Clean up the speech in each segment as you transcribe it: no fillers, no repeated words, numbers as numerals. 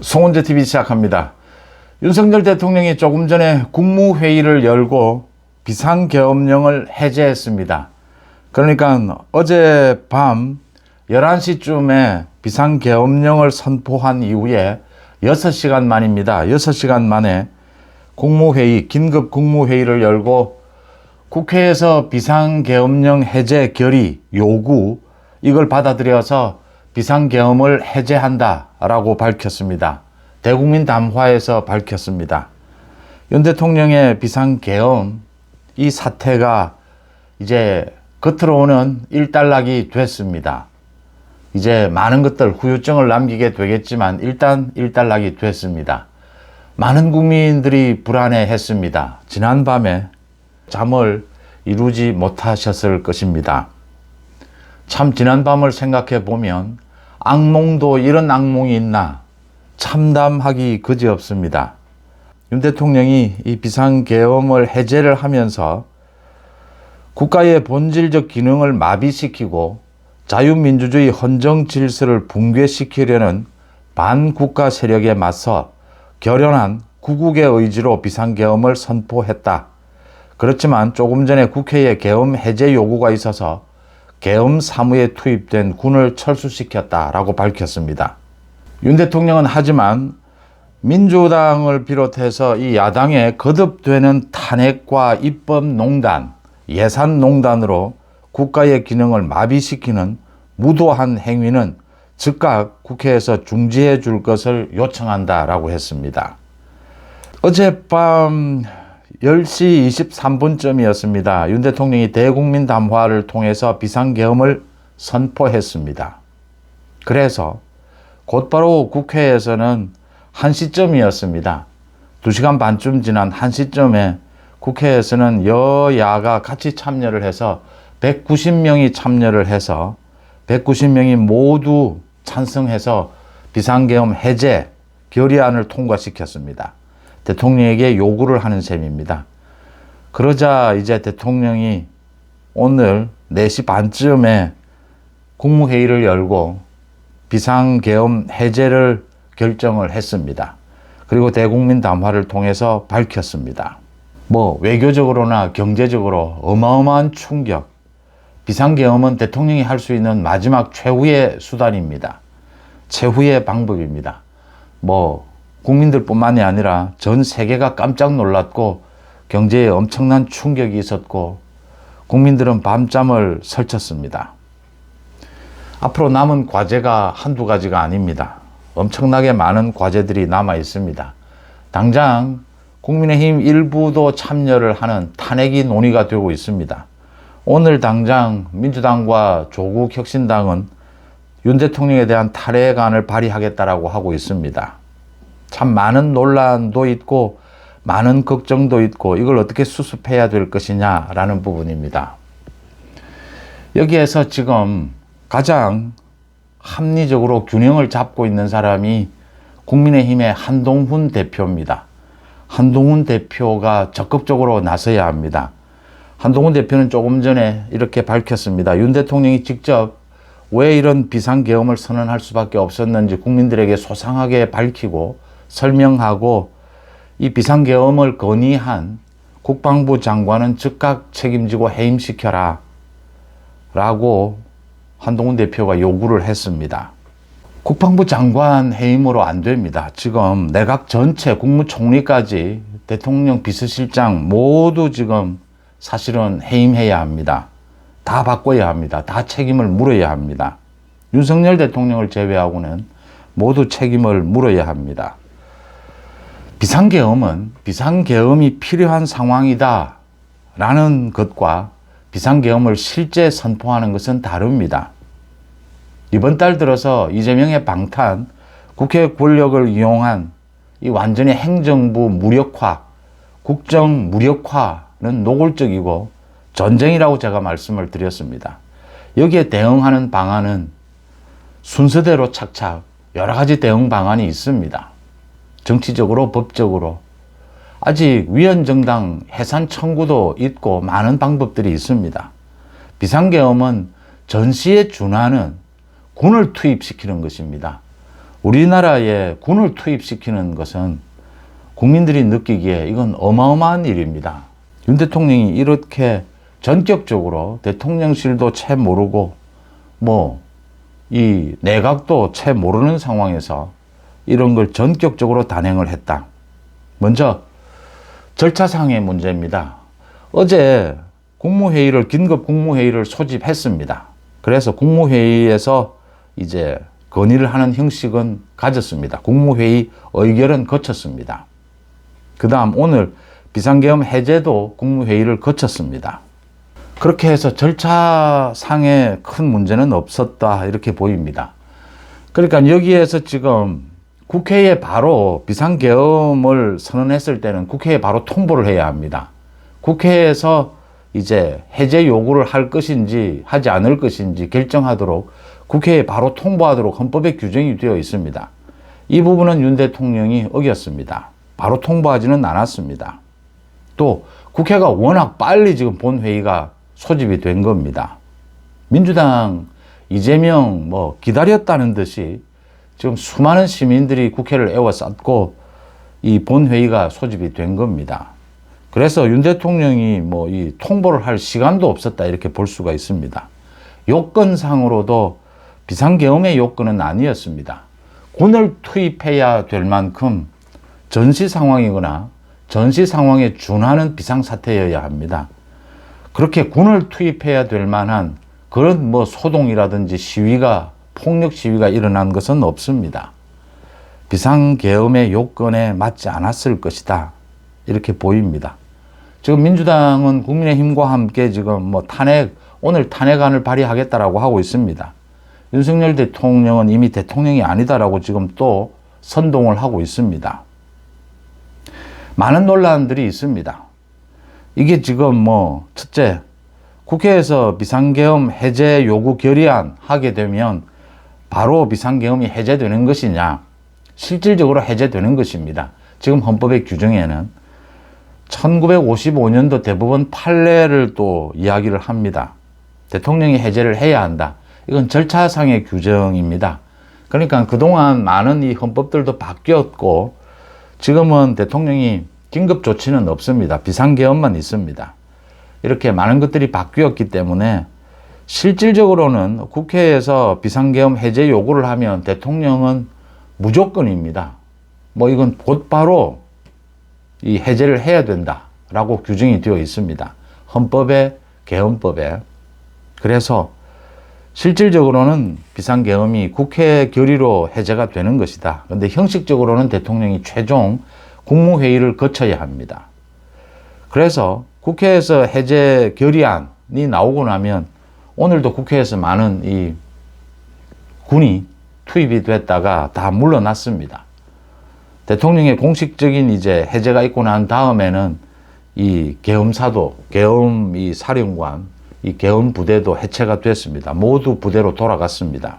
송원재TV 시작합니다. 윤석열 대통령이 조금 전에 국무회의를 열고 비상계엄령을 해제했습니다. 그러니까 어젯밤 11시쯤에 비상계엄령을 선포한 이후에 6시간 만입니다. 6시간 만에 국무회의, 긴급 국무회의를 열고 국회에서 비상계엄령 해제 결의 요구, 이걸 받아들여서 비상계엄을 해제한다라고 밝혔습니다. 대국민 담화에서 밝혔습니다. 윤 대통령의 비상계엄, 이 사태가 이제 겉으로는 일단락이 됐습니다. 이제 많은 것들 후유증을 남기게 되겠지만 일단 일단락이 됐습니다. 많은 국민들이 불안해했습니다. 지난밤에 잠을 이루지 못하셨을 것입니다. 참 지난밤을 생각해 보면 악몽도 이런 악몽이 있나 참담하기 그지없습니다. 윤 대통령이 이 비상계엄을 해제를 하면서 국가의 본질적 기능을 마비시키고 자유민주주의 헌정 질서를 붕괴시키려는 반국가 세력에 맞서 결연한 구국의 의지로 비상계엄을 선포했다. 그렇지만 조금 전에 국회에 계엄 해제 요구가 있어서 계엄 사무에 투입된 군을 철수시켰다라고 밝혔습니다. 윤 대통령은 하지만 민주당을 비롯해서 이 야당의 거듭되는 탄핵과 입법농단, 예산농단으로 국가의 기능을 마비시키는 무도한 행위는 즉각 국회에서 중지해 줄 것을 요청한다라고 했습니다. 어젯밤 10시 23분쯤이었습니다. 윤 대통령이 대국민 담화를 통해서 비상계엄을 선포했습니다. 그래서 곧바로 국회에서는 1시쯤이었습니다. 2시간 반쯤 지난 1시쯤에 국회에서는 여야가 같이 참여를 해서 190명이 참여를 해서 190명이 모두 찬성해서 비상계엄 해제 결의안을 통과시켰습니다. 대통령에게 요구를 하는 셈입니다. 그러자 이제 대통령이 오늘 4시 반쯤에 국무회의를 열고 비상계엄 해제를 결정을 했습니다. 그리고 대국민 담화를 통해서 밝혔습니다. 외교적으로나 경제적으로 어마어마한 충격. 비상계엄은 대통령이 할 수 있는 마지막 최후의 수단입니다. 최후의 방법입니다. 국민들뿐만이 아니라 전 세계가 깜짝 놀랐고 경제에 엄청난 충격이 있었고 국민들은 밤잠을 설쳤습니다. 앞으로 남은 과제가 한두 가지가 아닙니다. 엄청나게 많은 과제들이 남아 있습니다. 당장 국민의힘 일부도 참여를 하는 탄핵이 논의가 되고 있습니다. 오늘 당장 민주당과 조국혁신당은 윤 대통령에 대한 탄핵안을 발의하겠다라고 하고 있습니다. 참 많은 논란도 있고 많은 걱정도 있고 이걸 어떻게 수습해야 될 것이냐라는 부분입니다. 여기에서 지금 가장 합리적으로 균형을 잡고 있는 사람이 국민의힘의 한동훈 대표입니다. 한동훈 대표가 적극적으로 나서야 합니다. 한동훈 대표는 조금 전에 이렇게 밝혔습니다. 윤 대통령이 직접 왜 이런 비상계엄을 선언할 수밖에 없었는지 국민들에게 소상하게 밝히고 설명하고 이 비상계엄을 건의한 국방부 장관은 즉각 책임지고 해임시켜라 라고 한동훈 대표가 요구를 했습니다. 국방부 장관 해임으로 안 됩니다. 지금 내각 전체 국무총리까지 대통령 비서실장 모두 지금 사실은 해임해야 합니다. 다 바꿔야 합니다. 다 책임을 물어야 합니다. 윤석열 대통령을 제외하고는 모두 책임을 물어야 합니다. 비상계엄은 비상계엄이 필요한 상황이다 라는 것과 비상계엄을 실제 선포하는 것은 다릅니다. 이번 달 들어서 이재명의 방탄, 국회 권력을 이용한 이 완전히 행정부 무력화, 국정 무력화는 노골적이고 전쟁이라고 제가 말씀을 드렸습니다. 여기에 대응하는 방안은 순서대로 착착 여러 가지 대응 방안이 있습니다. 정치적으로, 법적으로. 아직 위헌정당 해산 청구도 있고 많은 방법들이 있습니다. 비상계엄은 전시에 준하는 군을 투입시키는 것입니다. 우리나라에 군을 투입시키는 것은 국민들이 느끼기에 이건 어마어마한 일입니다. 윤 대통령이 이렇게 전격적으로 대통령실도 채 모르고 이 내각도 채 모르는 상황에서 이런 걸 전격적으로 단행을 했다. 먼저 절차상의 문제입니다. 어제 긴급 국무회의를 소집했습니다. 그래서 국무회의에서 이제 건의를 하는 형식은 가졌습니다. 국무회의 의결은 거쳤습니다. 그 다음 오늘 비상계엄 해제도 국무회의를 거쳤습니다. 그렇게 해서 절차상의 큰 문제는 없었다 이렇게 보입니다. 그러니까 여기에서 지금 국회에 바로 비상계엄을 선언했을 때는 국회에 바로 통보를 해야 합니다. 국회에서 이제 해제 요구를 할 것인지 하지 않을 것인지 결정하도록 국회에 바로 통보하도록 헌법에 규정이 되어 있습니다. 이 부분은 윤 대통령이 어겼습니다. 바로 통보하지는 않았습니다. 또 국회가 워낙 빨리 지금 본회의가 소집이 된 겁니다. 민주당 이재명 기다렸다는 듯이 지금 수많은 시민들이 국회를 에워쌌고 이 본회의가 소집이 된 겁니다. 그래서 윤 대통령이 이 통보를 할 시간도 없었다 이렇게 볼 수가 있습니다. 요건상으로도 비상계엄의 요건은 아니었습니다. 군을 투입해야 될 만큼 전시 상황이거나 전시 상황에 준하는 비상사태여야 합니다. 그렇게 군을 투입해야 될 만한 그런 소동이라든지 폭력 시위가 일어난 것은 없습니다. 비상계엄의 요건에 맞지 않았을 것이다 이렇게 보입니다. 지금 민주당은 국민의힘과 함께 지금 오늘 탄핵안을 발의하겠다라고 하고 있습니다. 윤석열 대통령은 이미 대통령이 아니다라고 지금 또 선동을 하고 있습니다. 많은 논란들이 있습니다. 이게 지금 첫째, 국회에서 비상계엄 해제 요구 결의안 하게 되면 바로 비상계엄이 해제되는 것이냐, 실질적으로 해제되는 것입니다. 지금 헌법의 규정에는 1955년도 대법원 판례를 또 이야기를 합니다. 대통령이 해제를 해야 한다. 이건 절차상의 규정입니다. 그러니까 그동안 많은 이 헌법들도 바뀌었고 지금은 대통령이 긴급조치는 없습니다. 비상계엄만 있습니다. 이렇게 많은 것들이 바뀌었기 때문에 실질적으로는 국회에서 비상계엄 해제 요구를 하면 대통령은 무조건입니다. 이건 곧바로 이 해제를 해야 된다라고 규정이 되어 있습니다. 헌법에, 계엄법에. 그래서 실질적으로는 비상계엄이 국회 결의로 해제가 되는 것이다. 그런데 형식적으로는 대통령이 최종 국무회의를 거쳐야 합니다. 그래서 국회에서 해제 결의안이 나오고 나면 오늘도 국회에서 많은 이 군이 투입이 됐다가 다 물러났습니다. 대통령의 공식적인 이제 해제가 있고 난 다음에는 이 계엄사도, 계엄 이 사령관, 이 계엄 부대도 해체가 됐습니다. 모두 부대로 돌아갔습니다.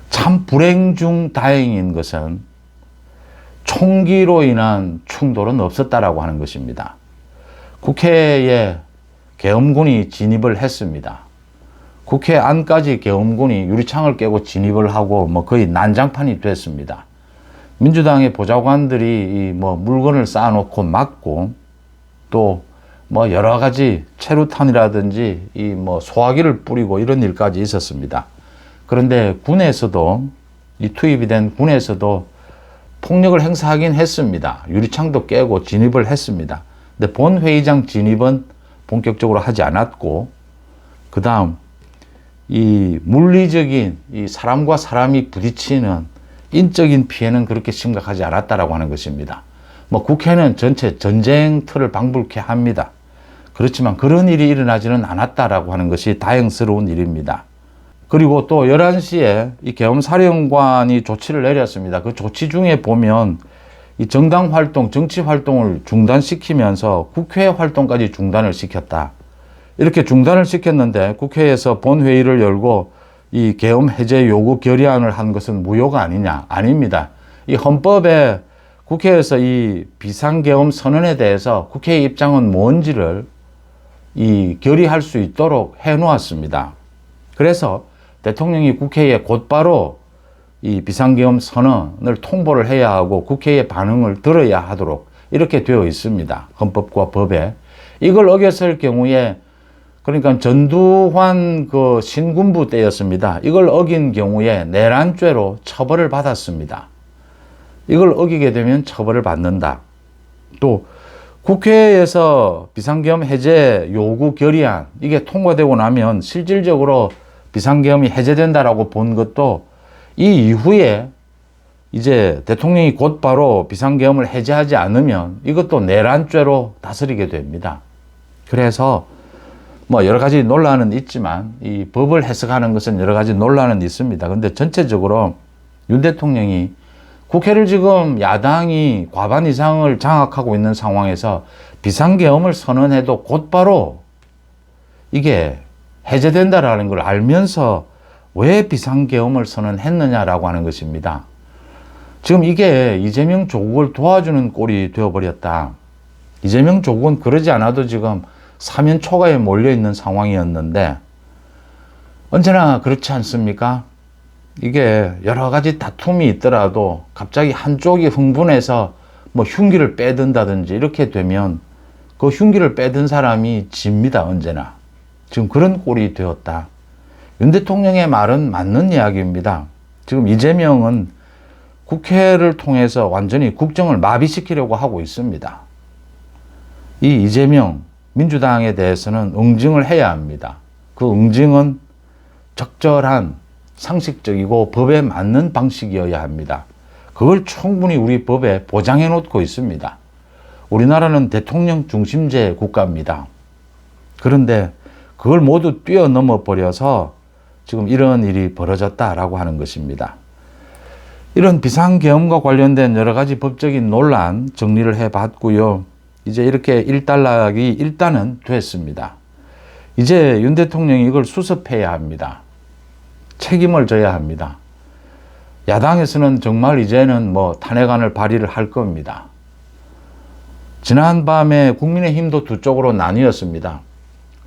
참 불행 중 다행인 것은 총기로 인한 충돌은 없었다라고 하는 것입니다. 국회에 계엄군이 진입을 했습니다. 국회 안까지 계엄군이 유리창을 깨고 진입을 하고 거의 난장판이 됐습니다. 민주당의 보좌관들이 물건을 쌓아놓고 막고 또 여러 가지 체류탄이라든지 소화기를 뿌리고 이런 일까지 있었습니다. 그런데 군에서도 이 투입이 된 군에서도 폭력을 행사하긴 했습니다. 유리창도 깨고 진입을 했습니다. 근데 본회의장 진입은 본격적으로 하지 않았고 그 다음 이 물리적인 이 사람과 사람이 부딪히는 인적인 피해는 그렇게 심각하지 않았다라고 하는 것입니다. 국회는 전체 전쟁터를 방불케 합니다. 그렇지만 그런 일이 일어나지는 않았다라고 하는 것이 다행스러운 일입니다. 그리고 또 11시에 이 계엄사령관이 조치를 내렸습니다. 그 조치 중에 보면 이 정당 활동, 정치 활동을 중단시키면서 국회 활동까지 중단을 시켰다. 이렇게 중단을 시켰는데 국회에서 본회의를 열고 이 계엄 해제 요구 결의안을 한 것은 무효가 아니냐? 아닙니다. 이 헌법에 국회에서 이 비상계엄 선언에 대해서 국회의 입장은 뭔지를 이 결의할 수 있도록 해 놓았습니다. 그래서 대통령이 국회에 곧바로 이 비상계엄 선언을 통보를 해야 하고 국회의 반응을 들어야 하도록 이렇게 되어 있습니다. 헌법과 법에. 이걸 어겼을 경우에, 그러니까 전두환 그 신군부 때였습니다. 이걸 어긴 경우에 내란죄로 처벌을 받았습니다. 이걸 어기게 되면 처벌을 받는다. 또 국회에서 비상계엄 해제 요구 결의안 이게 통과되고 나면 실질적으로 비상계엄이 해제된다라고 본 것도 이 이후에 이제 대통령이 곧바로 비상계엄을 해제하지 않으면 이것도 내란죄로 다스리게 됩니다. 그래서 뭐 여러 가지 논란은 있지만 이 법을 해석하는 것은 여러 가지 논란은 있습니다. 근데 전체적으로 윤 대통령이 국회를 지금 야당이 과반 이상을 장악하고 있는 상황에서 비상계엄을 선언해도 곧바로 이게 해제된다라는 걸 알면서 왜 비상계엄을 선언했느냐라고 하는 것입니다. 지금 이게 이재명 조국을 도와주는 꼴이 되어버렸다. 이재명 조국은 그러지 않아도 지금 사면 초과에 몰려있는 상황이었는데 언제나 그렇지 않습니까? 이게 여러 가지 다툼이 있더라도 갑자기 한쪽이 흥분해서 뭐 흉기를 빼든다든지 이렇게 되면 그 흉기를 빼든 사람이 집니다, 언제나. 지금 그런 꼴이 되었다. 윤 대통령의 말은 맞는 이야기입니다. 지금 이재명은 국회를 통해서 완전히 국정을 마비시키려고 하고 있습니다. 이 이재명 민주당에 대해서는 응징을 해야 합니다. 그 응징은 적절한 상식적이고 법에 맞는 방식이어야 합니다. 그걸 충분히 우리 법에 보장해 놓고 있습니다. 우리나라는 대통령 중심제 국가입니다. 그런데 그걸 모두 뛰어넘어 버려서 지금 이런 일이 벌어졌다라고 하는 것입니다. 이런 비상계엄과 관련된 여러 가지 법적인 논란 정리를 해봤고요. 이제 이렇게 일단락이 일단은 됐습니다. 이제 윤 대통령이 이걸 수습해야 합니다. 책임을 져야 합니다. 야당에서는 정말 이제는 뭐 탄핵안을 발의를 할 겁니다. 지난밤에 국민의힘도 두 쪽으로 나뉘었습니다.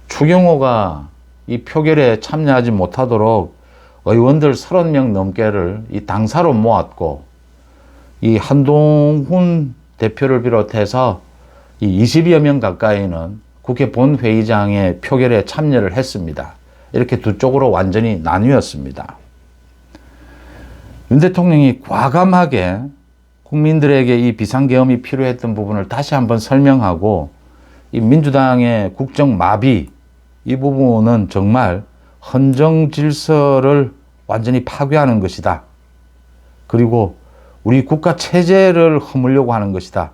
추경호가 이 표결에 참여하지 못하도록 의원들 30명 넘게를 이 당사로 모았고, 이 한동훈 대표를 비롯해서 이 20여 명 가까이는 국회 본회의장의 표결에 참여를 했습니다. 이렇게 두 쪽으로 완전히 나뉘었습니다. 윤 대통령이 과감하게 국민들에게 이 비상계엄이 필요했던 부분을 다시 한번 설명하고, 이 민주당의 국정 마비, 이 부분은 정말 헌정 질서를 완전히 파괴하는 것이다. 그리고 우리 국가 체제를 허물려고 하는 것이다.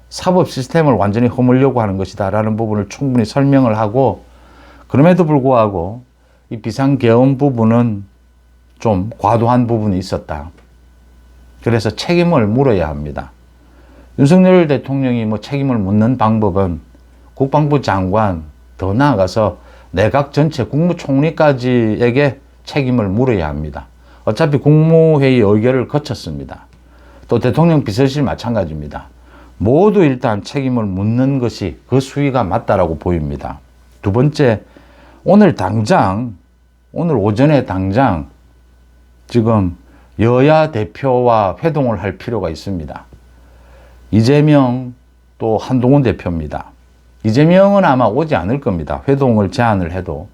사법 시스템을 완전히 허물려고 하는 것이다. 라는 부분을 충분히 설명을 하고, 그럼에도 불구하고 이 비상계엄 부분은 좀 과도한 부분이 있었다. 그래서 책임을 물어야 합니다. 윤석열 대통령이 뭐 책임을 묻는 방법은 국방부 장관, 더 나아가서 내각 전체 국무총리까지에게 책임을 물어야 합니다. 어차피 국무회의 의결을 거쳤습니다. 또 대통령 비서실 마찬가지입니다. 모두 일단 책임을 묻는 것이 그 수위가 맞다라고 보입니다. 두 번째, 오늘 오전에 당장 지금 여야 대표와 회동을 할 필요가 있습니다. 이재명 또 한동훈 대표입니다. 이재명은 아마 오지 않을 겁니다. 회동을 제안을 해도.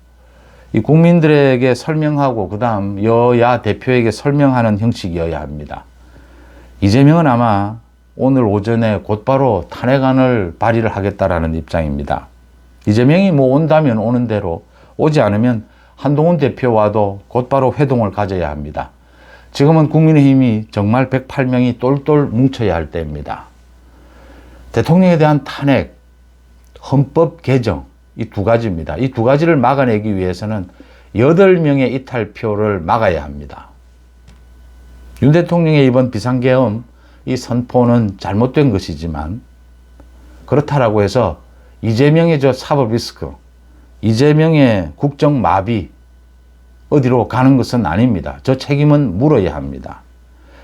이 국민들에게 설명하고 그 다음 여야 대표에게 설명하는 형식이어야 합니다. 이재명은 아마 오늘 오전에 곧바로 탄핵안을 발의를 하겠다라는 입장입니다. 이재명이 뭐 온다면 오는 대로, 오지 않으면 한동훈 대표와도 곧바로 회동을 가져야 합니다. 지금은 국민의힘이 정말 108명이 똘똘 뭉쳐야 할 때입니다. 대통령에 대한 탄핵, 헌법 개정, 이 두 가지입니다. 이 두 가지를 막아내기 위해서는 8명의 이탈표를 막아야 합니다. 윤 대통령의 이번 비상계엄 이 선포는 잘못된 것이지만, 그렇다라고 해서 이재명의 저 사법 리스크, 이재명의 국정 마비 어디로 가는 것은 아닙니다. 저 책임은 물어야 합니다.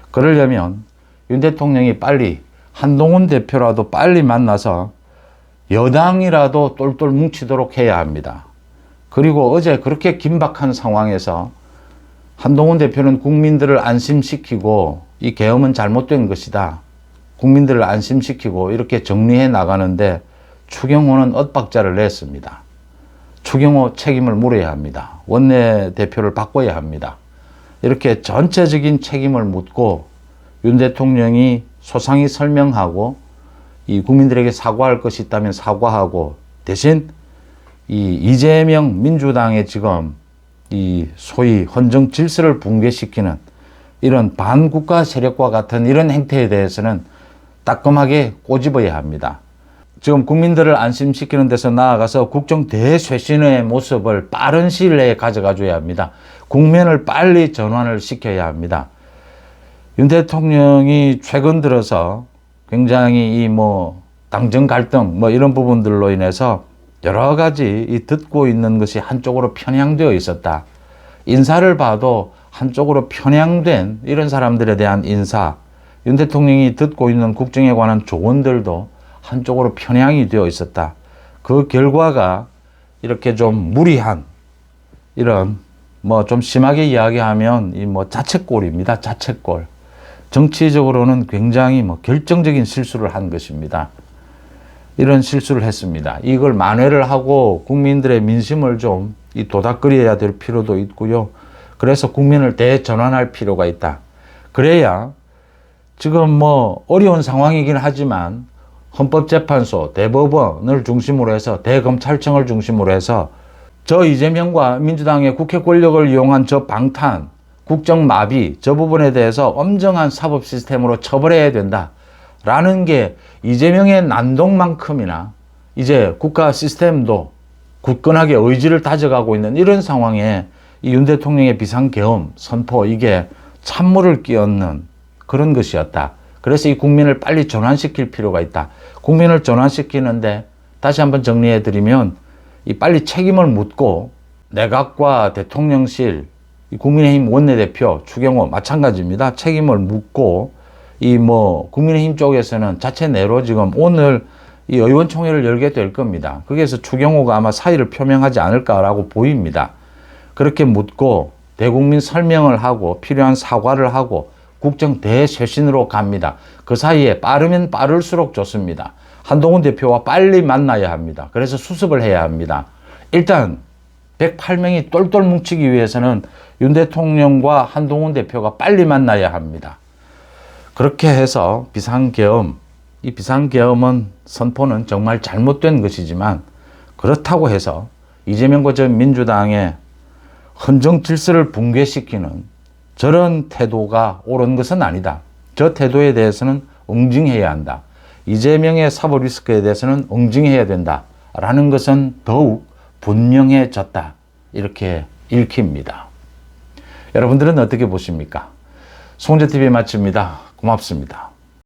그러려면 윤 대통령이 빨리 한동훈 대표라도 빨리 만나서 여당이라도 똘똘 뭉치도록 해야 합니다. 그리고 어제 그렇게 긴박한 상황에서 한동훈 대표는 국민들을 안심시키고 이 계엄은 잘못된 것이다. 국민들을 안심시키고 이렇게 정리해 나가는데 추경호는 엇박자를 냈습니다. 추경호 책임을 물어야 합니다. 원내대표를 바꿔야 합니다. 이렇게 전체적인 책임을 묻고 윤 대통령이 소상히 설명하고 이 국민들에게 사과할 것이 있다면 사과하고 대신 이 이재명 민주당의 지금 이 소위 헌정 질서를 붕괴시키는 이런 반국가 세력과 같은 이런 행태에 대해서는 따끔하게 꼬집어야 합니다. 지금 국민들을 안심시키는 데서 나아가서 국정 대쇄신의 모습을 빠른 시일 내에 가져가줘야 합니다. 국면을 빨리 전환을 시켜야 합니다. 윤 대통령이 최근 들어서 굉장히 이 당정 갈등 이런 부분들로 인해서 여러 가지 이 듣고 있는 것이 한쪽으로 편향되어 있었다. 인사를 봐도 한쪽으로 편향된 이런 사람들에 대한 인사, 윤 대통령이 듣고 있는 국정에 관한 조언들도 한쪽으로 편향이 되어 있었다. 그 결과가 이렇게 좀 무리한 이런 좀 심하게 이야기하면 이 자책골입니다. 자책골. 정치적으로는 굉장히 결정적인 실수를 한 것입니다. 이런 실수를 했습니다. 이걸 만회를 하고 국민들의 민심을 좀 도닥거려야 될 필요도 있고요. 그래서 국민을 대전환할 필요가 있다. 그래야 지금 어려운 상황이긴 하지만 헌법재판소, 대법원을 중심으로 해서 대검찰청을 중심으로 해서 저 이재명과 민주당의 국회 권력을 이용한 저 방탄, 국정마비 저 부분에 대해서 엄정한 사법 시스템으로 처벌해야 된다라는 게 이재명의 난동만큼이나 이제 국가 시스템도 굳건하게 의지를 다져가고 있는 이런 상황에 이 윤 대통령의 비상계엄 선포 이게 찬물을 끼얹는 그런 것이었다. 그래서 이 국민을 빨리 전환시킬 필요가 있다. 국민을 전환시키는데 다시 한번 정리해 드리면 이 빨리 책임을 묻고 내각과 대통령실, 국민의힘 원내대표 추경호 마찬가지입니다. 책임을 묻고 이 국민의힘 쪽에서는 자체 내로 지금 오늘 이 의원총회를 열게 될 겁니다. 거기에서 추경호가 아마 사의를 표명하지 않을까라고 보입니다. 그렇게 묻고 대국민 설명을 하고 필요한 사과를 하고 국정 대쇄신으로 갑니다. 그 사이에 빠르면 빠를수록 좋습니다. 한동훈 대표와 빨리 만나야 합니다. 그래서 수습을 해야 합니다. 일단 108명이 똘똘 뭉치기 위해서는 윤 대통령과 한동훈 대표가 빨리 만나야 합니다. 그렇게 해서 비상계엄, 이 비상계엄은 선포는 정말 잘못된 것이지만 그렇다고 해서 이재명과 전 민주당의 헌정 질서를 붕괴시키는 저런 태도가 옳은 것은 아니다. 저 태도에 대해서는 응징해야 한다. 이재명의 사법 리스크에 대해서는 응징해야 된다라는 것은 더욱 분명해졌다. 이렇게 읽힙니다. 여러분들은 어떻게 보십니까? 송재TV 마칩니다. 고맙습니다.